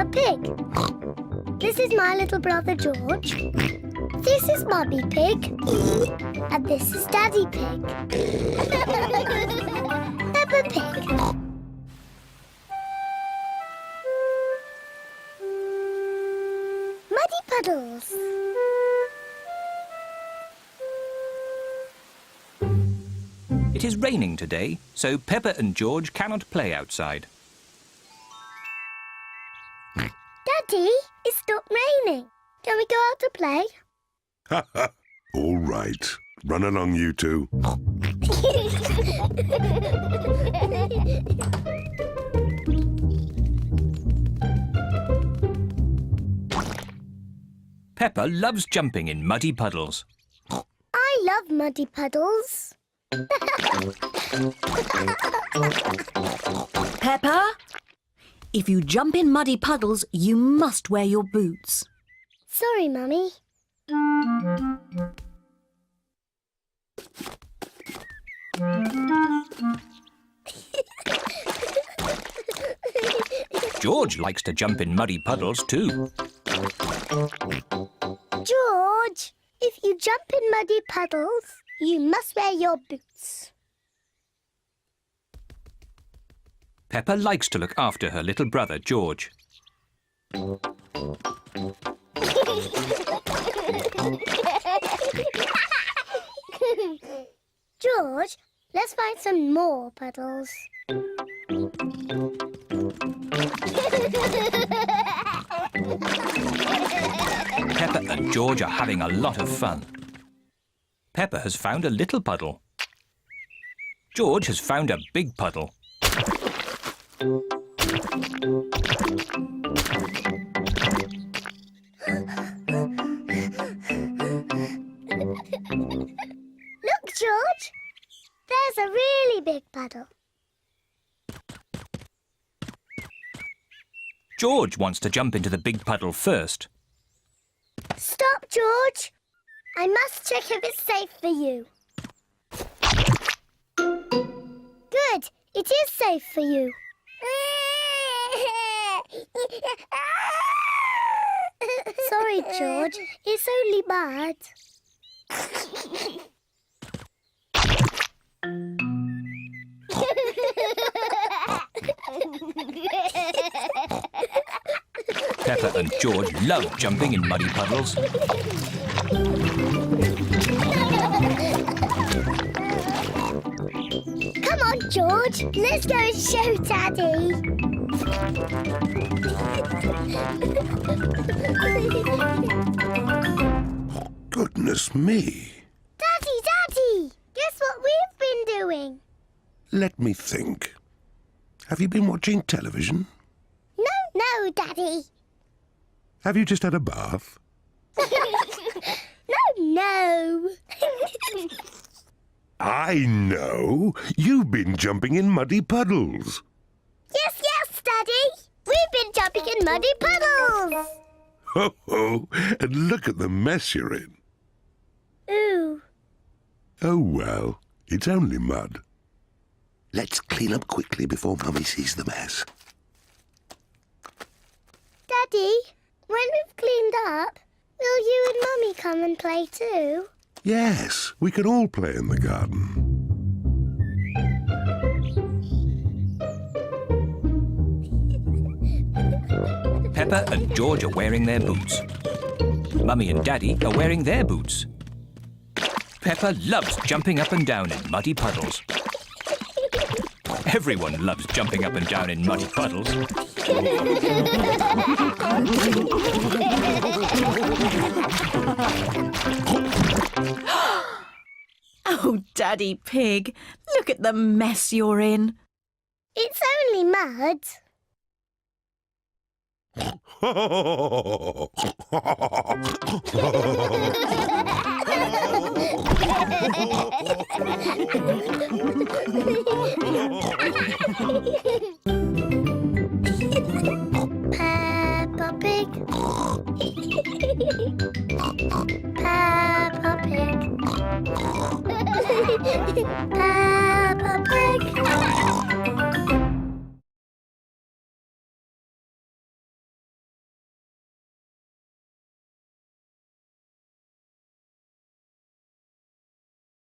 Peppa Pig. This is my little brother George. This is Mummy Pig. And this is Daddy Pig. Peppa Pig. Muddy Puddles. It is raining today, so Peppa and George cannot play outside. Daddy, it stopped raining. Can we go out to play? Ha ha! All right. Run along, you two. Peppa loves jumping in muddy puddles. I love muddy puddles. Peppa, if you jump in muddy puddles, you must wear your boots. Sorry, Mummy. George likes to jump in muddy puddles too. George, if you jump in muddy puddles, you must wear your boots. Peppa likes to look after her little brother George. George, let's find some more puddles. Peppa and George are having a lot of fun. Peppa has found a little puddle. George has found a big puddle. Look, George. There's a really big puddle. George wants to jump into the big puddle first. Stop, George. I must check if it's safe for you. Good. It is safe for you. Sorry, George. It's only mud. Peppa and George love jumping in muddy puddles. Come on, George. Let's go and show Daddy. Goodness me. Daddy! Guess what we've been doing? Let me think. Have you been watching television? No, Daddy. Have you just had a bath? No. I know. You've been jumping in muddy puddles. Yes, Daddy. We've been jumping in muddy puddles. Ho ho! And look at the mess you're in. Ooh. Oh well, it's only mud. Let's clean up quickly before Mummy sees the mess. Daddy, when we've cleaned up, will you and Mummy come and play too? Yes, we can all play in the garden. Peppa and George are wearing their boots. Mummy and Daddy are wearing their boots. Peppa loves jumping up and down in muddy puddles. Everyone loves jumping up and down in muddy puddles. Oh, Daddy Pig, look at the mess you're in. It's only mud. Peppa Pig. Peppa Pig.